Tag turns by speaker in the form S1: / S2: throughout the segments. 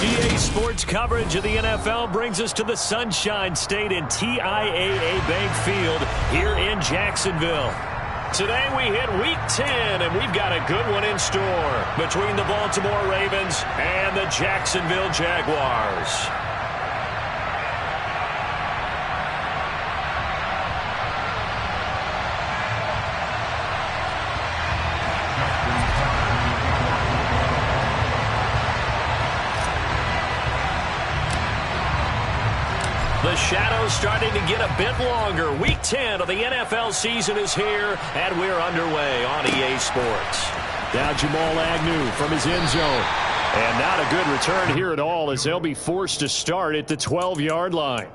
S1: EA Sports coverage of the NFL brings us to the Sunshine State and TIAA Bank Field here in Jacksonville. Today we hit Week 10, and we've got a good one in store between the Baltimore Ravens and the Jacksonville Jaguars. The shadow's starting to get a bit longer. Week 10 of the NFL season is here, and we're underway on EA Sports. Now Jamal Agnew from his end zone. And not a good return here at all, as they'll be forced to start at the 12-yard line.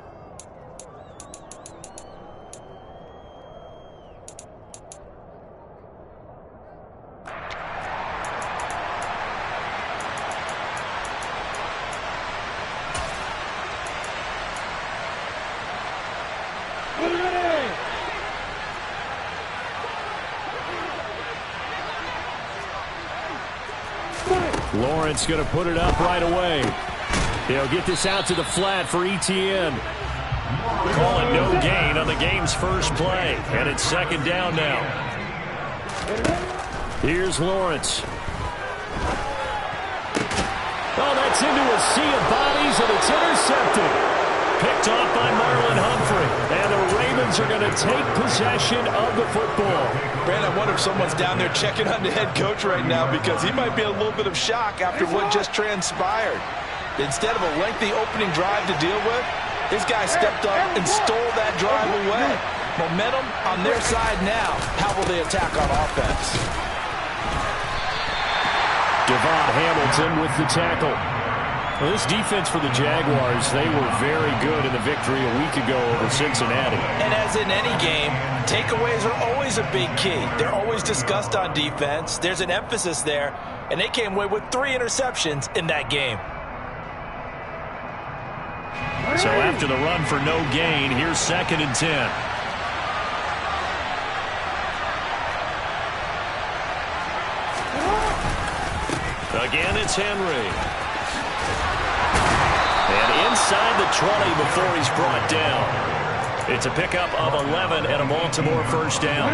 S1: Lawrence going to put it up right away. They'll get this out to the flat for ETN. Call it no gain on the game's first play. And it's second down now. Here's Lawrence. Oh, that's into a sea of bodies, and it's intercepted. Picked off by Marlon Humphrey. And the Ravens are going to take possession of the football.
S2: Brand, I wonder if someone's down there checking on the head coach right now, because he might be in a little bit of shock after what just transpired. Instead of a lengthy opening drive to deal with, this guy stepped up and stole that drive away. Momentum on their side now. How will they attack on offense?
S1: Devon Hamilton with the tackle. Well, this defense for the Jaguars, they were very good in the victory a week ago over Cincinnati.
S2: And as in any game, takeaways are always a big key. They're always discussed on defense. There's an emphasis there, and they came away with 3 interceptions in that game.
S1: So after the run for no gain, here's 2nd and 10. Again, it's Henry. And inside the 20 before he's brought down. It's a pickup of 11 and a Baltimore first down.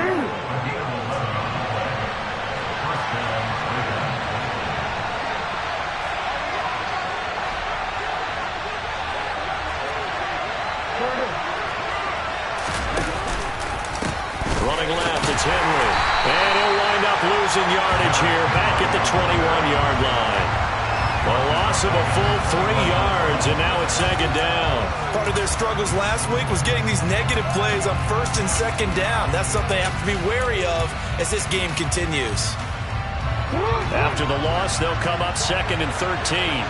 S1: Running left, it's Henry. And he'll wind up losing yardage here back at the 21-yard line. A loss of a full 3 yards, and now it's 2nd down.
S2: Part of their struggles last week was getting these negative plays on 1st and 2nd down. That's something they have to be wary of as this game continues.
S1: After the loss, they'll come up 2nd and 13.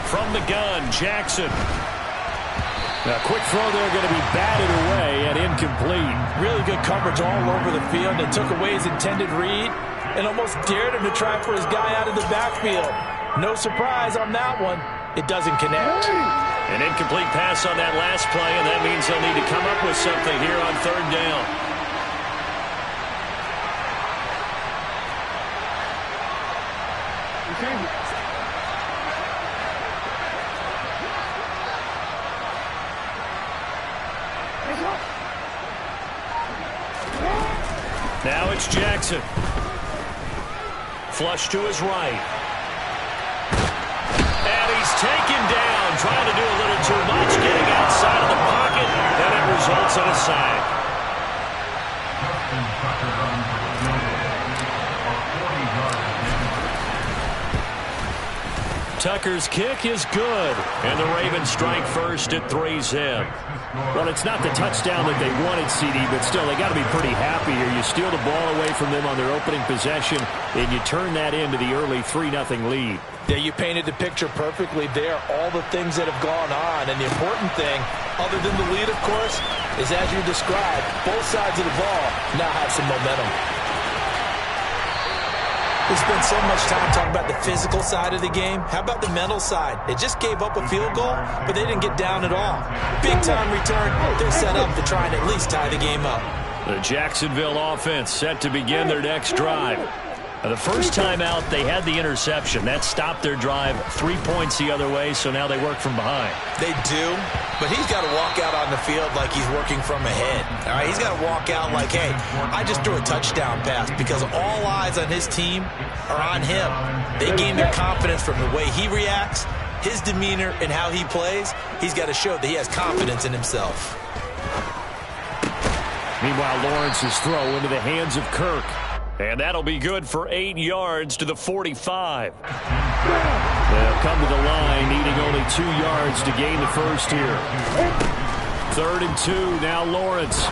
S1: From the gun, Jackson. A quick throw there going to be batted away and incomplete.
S2: Really good coverage all over the field. They took away his intended read and almost dared him to try for his guy out of the backfield. No surprise on that one. It doesn't connect.
S1: An incomplete pass on that last play, and that means they'll need to come up with something here on 3rd down. Now it's Jackson. Flush to his right. And he's taken down, trying to do a little too much, getting outside of the pocket, and it results in a sack. Tucker's kick is good, and the Ravens strike first at 3-zip. Well, it's not the touchdown that they wanted, CD, but still, they got to be pretty happy here. You steal the ball away from them on their opening possession, and you turn that into the early 3-0 lead.
S2: Yeah, you painted the picture perfectly there, all the things that have gone on. And the important thing, other than the lead, of course, is as you described, both sides of the ball now have some momentum. We spent so much time talking about the physical side of the game. How about the mental side? They just gave up a field goal, but they didn't get down at all. Big time return. They're set up to try and at least tie the game up.
S1: The Jacksonville offense set to begin their next drive. The first time out, they had the interception. That stopped their drive 3 points the other way, so now they work from behind.
S2: They do, but he's got to walk out on the field like he's working from ahead. All right, he's got to walk out like, hey, I just threw a touchdown pass, because all eyes on his team are on him. They gain their confidence from the way he reacts, his demeanor, and how he plays. He's got to show that he has confidence in himself.
S1: Meanwhile, Lawrence's throw into the hands of Kirk. And that'll be good for 8 yards to the 45. They'll come to the line, needing only 2 yards to gain the first here. 3rd and 2, now Lawrence.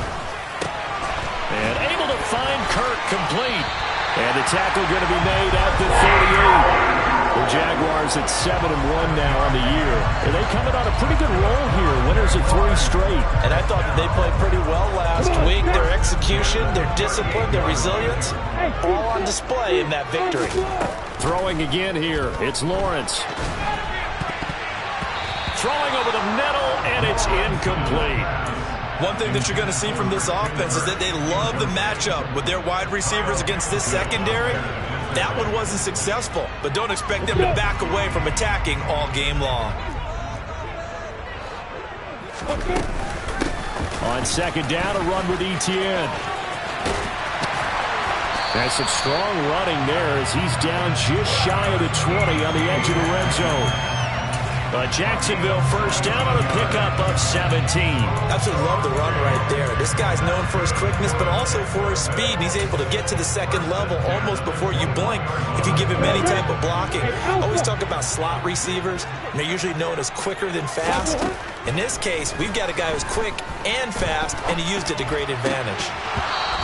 S1: And able to find Kirk complete. And the tackle going to be made at the 38. The Jaguars at 7-1 now on the year. And they coming on a pretty good roll here. Winners of 3 straight.
S2: And I thought that they played pretty well last week. Their execution, their discipline, their resilience, all on display in that victory.
S1: Throwing again here. It's Lawrence. Throwing over the middle, and it's incomplete.
S2: One thing that you're going to see from this offense is that they love the matchup with their wide receivers against this secondary. That one wasn't successful, but don't expect them to back away from attacking all game long.
S1: On 2nd down, a run with Etienne. That's some strong running there as he's down just shy of the 20 on the edge of the red zone. Jacksonville first down on a pickup of 17.
S2: Absolutely love the run right there. This guy's known for his quickness, but also for his speed. He's able to get to the second level almost before you blink if you give him any type of blocking. Always talk about slot receivers, and they're usually known as quicker than fast. In this case, we've got a guy who's quick and fast, and he used it to great advantage.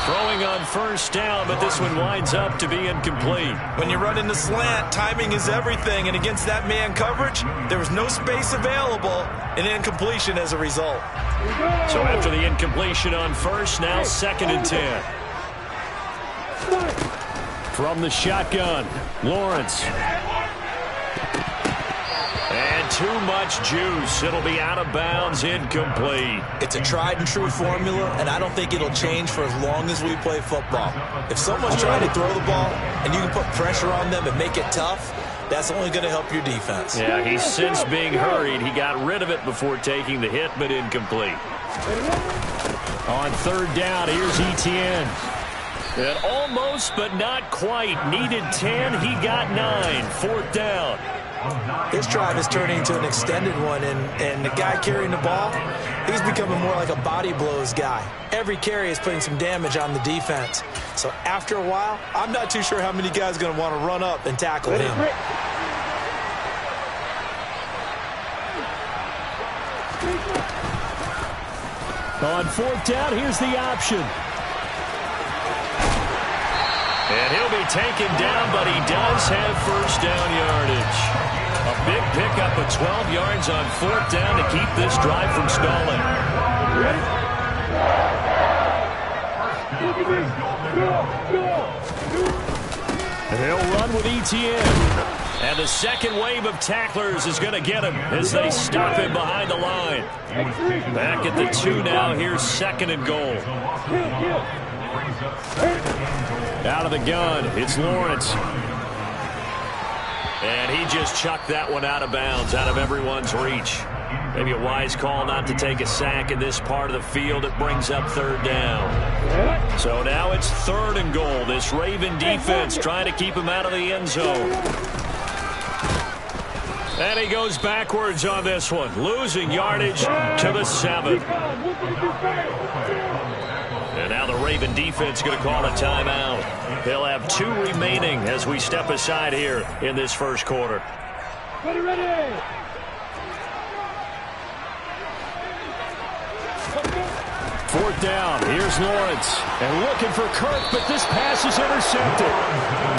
S1: Throwing on first down, but this one winds up to be incomplete.
S2: When you run in the slant, timing is everything, and against that man coverage, there was no space available, and incompletion as a result.
S1: So after the incompletion on first, now 2nd and 10. From the shotgun, Lawrence. And too much juice. It'll be out of bounds, incomplete.
S2: It's a tried-and-true formula, and I don't think it'll change for as long as we play football. If someone's trying to throw the ball and you can put pressure on them and make it tough, that's only going to help your defense.
S1: Yeah, he's since being hurried. He got rid of it before taking the hit, but incomplete. On 3rd down, here's Etienne. And almost, but not quite. Needed 10, he got 9. 4th down.
S2: This drive is turning into an extended one, and the guy carrying the ball, he's becoming more like a body blows guy. Every carry is putting some damage on the defense. So after a while, I'm not too sure how many guys are going to want to run up and tackle him.
S1: On 4th down, here's the option. And he'll be taken down, but he does have first down yardage. A big pickup of 12 yards on 4th down to keep this drive from stalling. They'll run with Etienne. And the second wave of tacklers is going to get him as they stop him behind the line. Back at the 2 now. Here's 2nd and goal. Out of the gun, it's Lawrence. And he just chucked that one out of bounds, out of everyone's reach. Maybe a wise call not to take a sack in this part of the field. It brings up 3rd down. So now it's 3rd and goal. This Raven defense trying to keep him out of the end zone. And he goes backwards on this one, losing yardage to the 7. And now the Raven defense going to call a timeout. They'll have 2 remaining as we step aside here in this first quarter.
S3: Ready.
S1: 4th down. Here's Lawrence. And looking for Kirk, but this pass is intercepted.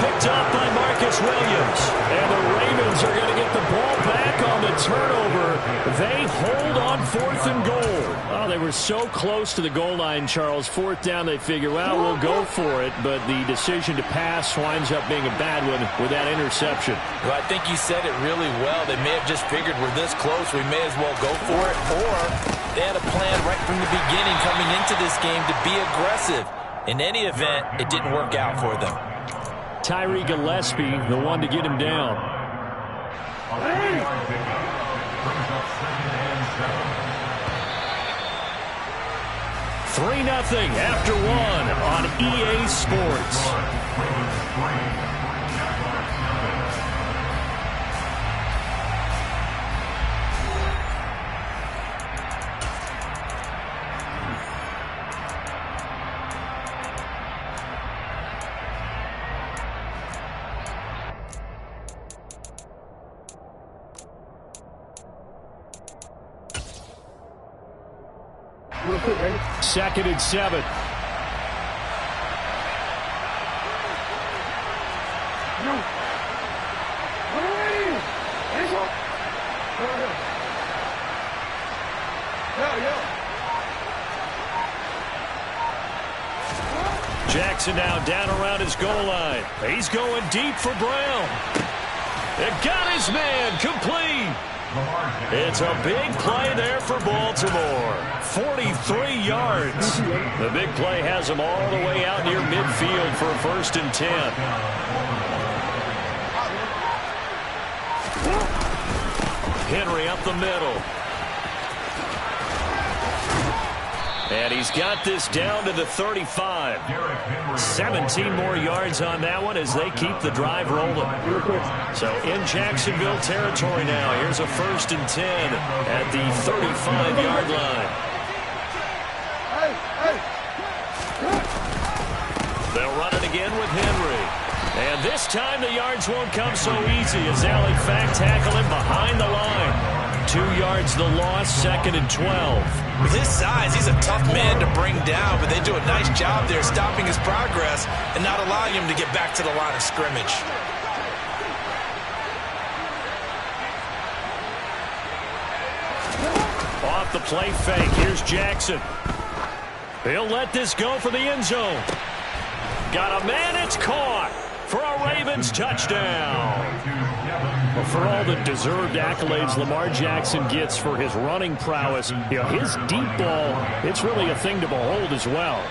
S1: Picked up by Marcus Williams. And the Ravens are going to get the ball back on the turnover. They hold on 4th and goal. Oh, they were so close to the goal line, Charles. 4th down, they figure, well, we'll go for it. But the decision to pass winds up being a bad one with that interception.
S2: Well, I think you said it really well. They may have just figured we're this close, we may as well go for it. Or they had a plan right from the beginning coming into this game to be aggressive. In any event, it didn't work out for them.
S1: Tyree Gillespie, the one to get him down. 3-0 after 1 on EA Sports. Second and 7. Jackson now down around his goal line. He's going deep for Brown. It got his man complete. It's a big play there for Baltimore. 43 yards. The big play has him all the way out near midfield for a 1st and 10. Henry up the middle. And he's got this down to the 35. 17 more yards on that one as they keep the drive rolling. So in Jacksonville territory now. Here's a 1st and 10 at the 35-yard line. They'll run it again with Henry. And this time the yards won't come so easy as they'll in fact tackle him behind the line. 2 yards the loss, 2nd and 12.
S2: With his size, he's a tough man to bring down, but they do a nice job there stopping his progress and not allowing him to get back to the line of scrimmage.
S1: Off the play fake, here's Jackson. He'll let this go for the end zone. Got a man, it's caught for a Ravens touchdown. Well, for all the deserved accolades Lamar Jackson gets for his running prowess, his deep ball, it's really a thing to behold as well.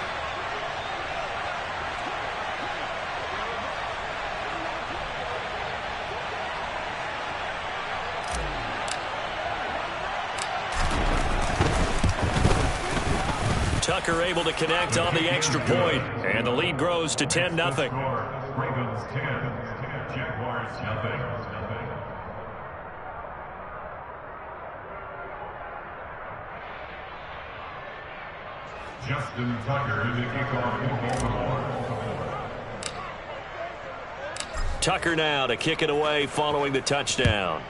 S1: Tucker able to connect on the extra point, and the lead grows to 10-0.
S4: Ravens 10, Jaguars nothing. Justin Tucker in the kickoff for Baltimore.
S1: Tucker now to kick it away following the touchdown.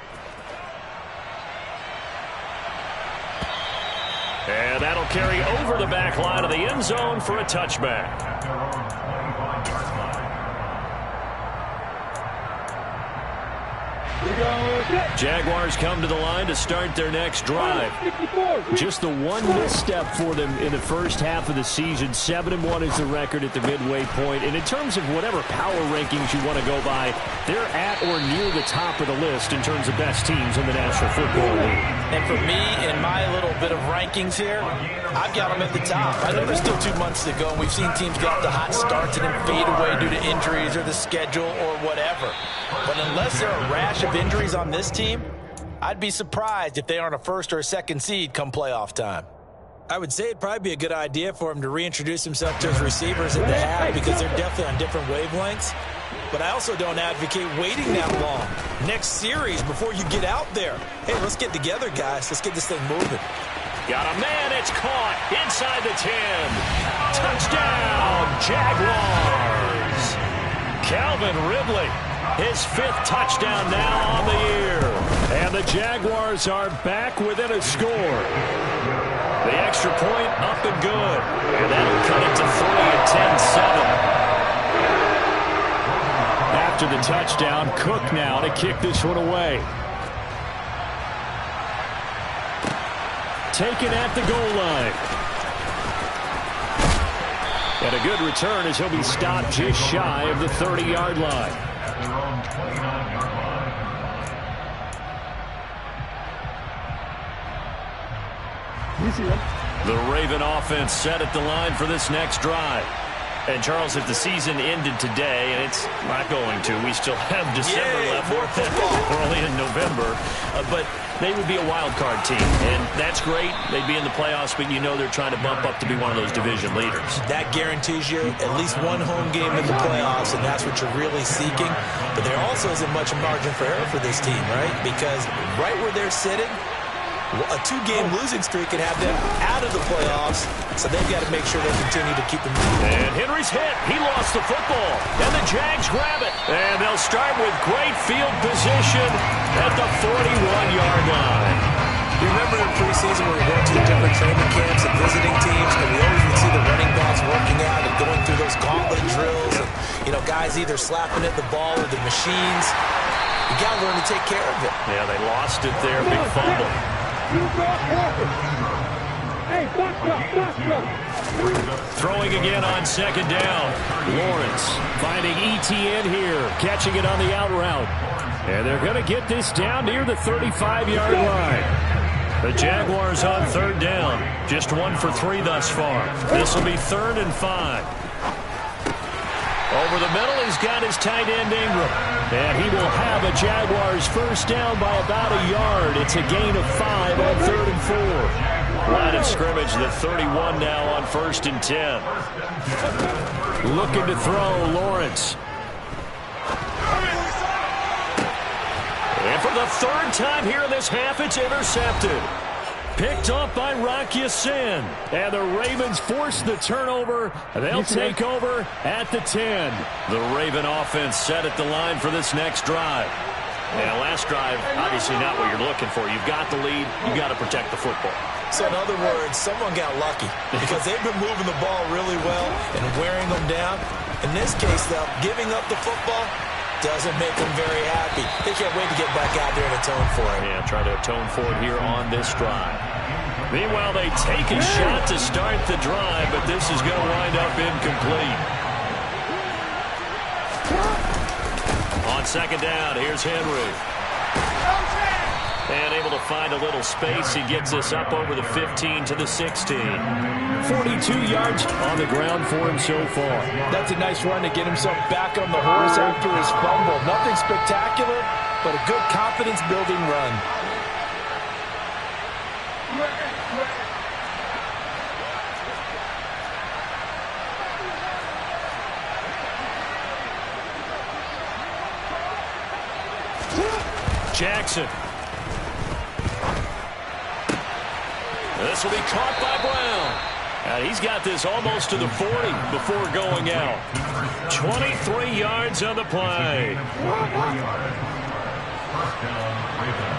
S1: And that'll carry over the back line of the end zone for a touchback. Jaguars come to the line to start their next drive. Just the one misstep for them in the first half of the season. 7-1 is the record at the midway point. And in terms of whatever power rankings you want to go by, they're at or near the top of the list in terms of best teams in the National Football League.
S2: And for me, in my little bit of rankings here, I've got them at the top. I know there's still 2 months to go, and we've seen teams get off to hot starts and then fade away due to injuries or the schedule or whatever. But unless there are a rash of injuries on this team, I'd be surprised if they aren't a 1st or a 2nd seed come playoff time. I would say it'd probably be a good idea for him to reintroduce himself to his receivers that they have because they're definitely on different wavelengths. But I also don't advocate waiting that long. Next series before you get out there. Hey, let's get together, guys. Let's get this thing moving.
S1: Got a man, it's caught inside the 10. Touchdown, Jaguars. Calvin Ridley, his 5th touchdown now on the year. And the Jaguars are back within a score. The extra point up and good. And that'll cut it to 3 at 10-7. After the touchdown, Cook now to kick this one away. taken at the goal line. And a good return as he'll be stopped just shy of the 30-yard line.
S4: At their own 29-yard line.
S1: The Raven offense set at the line for this next drive. And, Charles, if the season ended today, and it's not going to, we still have December left.
S2: More football.
S1: We're only in November. But they would be a wild card team, and that's great. They'd be in the playoffs, but you know they're trying to bump up to be one of those division leaders.
S2: That guarantees you at least one home game in the playoffs, and that's what you're really seeking. But there also isn't much margin for error for this team, right? Because right where they're sitting, a two-game losing streak can have them out of the playoffs, so they've got to make sure they continue to keep them moving.
S1: And Henry's hit. He lost the football, and the Jags grab it. And they'll start with great field position at the 41-yard line.
S2: You remember in preseason when we went to the different training camps and visiting teams, and we always would see the running backs working out and going through those gauntlet drills, and, you know, guys either slapping at the ball or the machines. You got to learn to take care of it.
S1: Yeah, they lost it there. Big fumble. Throwing again on second down. Lawrence finding ETN here, catching it on the out route. And they're going to get this down near the 35-yard line. The Jaguars on third down. Just 1 for 3 thus far. This will be 3rd and 5. Over the middle, he's got his tight end Ingram. And he will have a Jaguars first down by about a yard. It's a gain of 5 on 3rd and 4. Line of scrimmage, the 31 now on 1st and 10. Looking to throw, Lawrence. And for the 3rd time here in this half, it's intercepted. Picked off by Rocky Sin. And the Ravens force the turnover. They'll take over at the 10. The Raven offense set at the line for this next drive. Yeah, last drive, obviously not what you're looking for. You've got the lead. You've got to protect the football.
S2: So in other words, someone got lucky because they've been moving the ball really well and wearing them down. In this case, though, giving up the football doesn't make them very happy. They can't wait to get back out there and atone for it.
S1: Yeah, try to atone for it here on this drive. Meanwhile, they take a shot to start the drive, but this is going to wind up incomplete. On second down, here's Henry. And able to find a little space. He gets us up over the 15 to the 16. 42 yards on the ground for him so far.
S2: That's a nice run to get himself back on the horse after his fumble. Nothing spectacular, but a good confidence-building run.
S1: Jackson. This will be caught by Brown. And he's got this almost to the 40 before going out. 23 yards on the play.
S4: 3 yards. First down, Raven.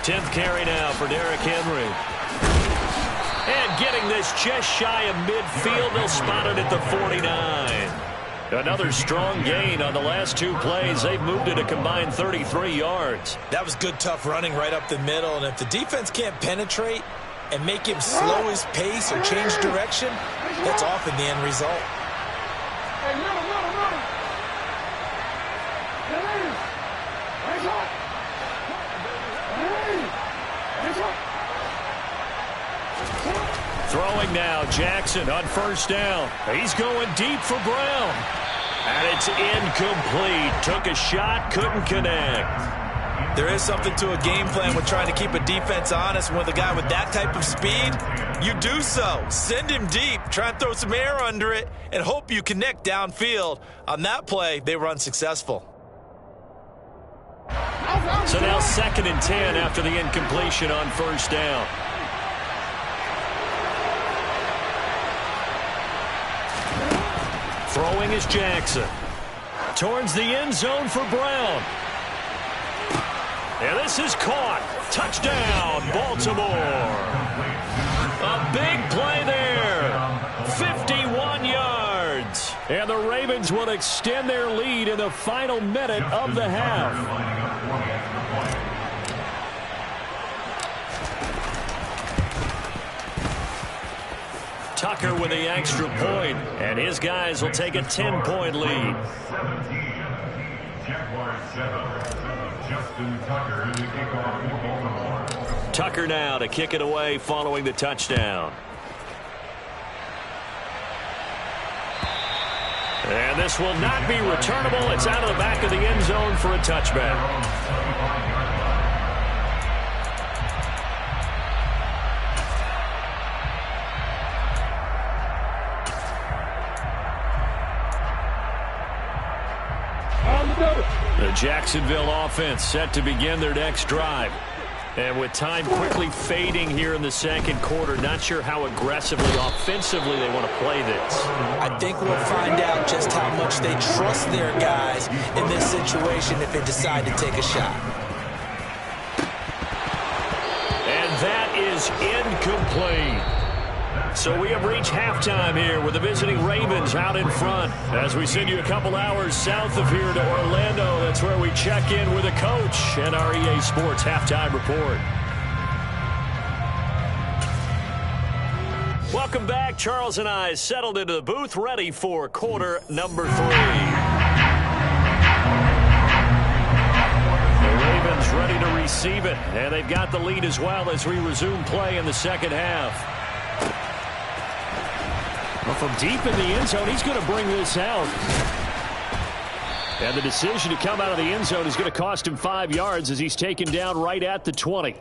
S1: Tenth carry now for Derrick Henry. And getting this just shy of midfield, they'll spot it at the 49. Another strong gain on the last 2 plays. They've moved it a combined 33 yards.
S2: That was good, tough running right up the middle. And if the defense can't penetrate and make him slow his pace or change direction, that's often the end result.
S1: Throwing now, Jackson on first down. He's going deep for Brown. And it's incomplete. Took a shot, couldn't connect.
S2: There is something to a game plan with trying to keep a defense honest. With a guy with that type of speed, you do so. Send him deep, try and throw some air under it, and hope you connect downfield. On that play, they were unsuccessful.
S1: So now 2nd and 10 after the incompletion on first down. Throwing is Jackson. Towards the end zone for Brown. And this is caught. Touchdown, Baltimore. A big play there. 51 yards. Ravens will extend their lead in the final minute of the half. Tucker with the extra point, and his guys will take a 10-point lead.
S4: 17. Jaquars 7. Justin Tucker in the kickoff for Baltimore.
S1: Tucker now to kick it away following the touchdown. And this will not be returnable. It's out of the back of the end zone for a touchback. The Jacksonville offense set to begin their next drive. And with time quickly fading here in the second quarter, not sure how aggressively, offensively they want to play this.
S2: I think we'll find out just how much they trust their guys in this situation if they decide to take a shot.
S1: And that is incomplete. So we have reached halftime here with the visiting Ravens out in front. As we send you a couple hours south of here to Orlando, that's where we check in with a coach and our EA Sports Halftime Report. Welcome back. Charles and I settled into the booth, ready for quarter number 3. The Ravens ready to receive it, and they've got the lead as well as we resume play in the second half. Well, from deep in the end zone, he's going to bring this out. And the decision to come out of the end zone is going to cost him 5 yards as he's taken down right at the 20.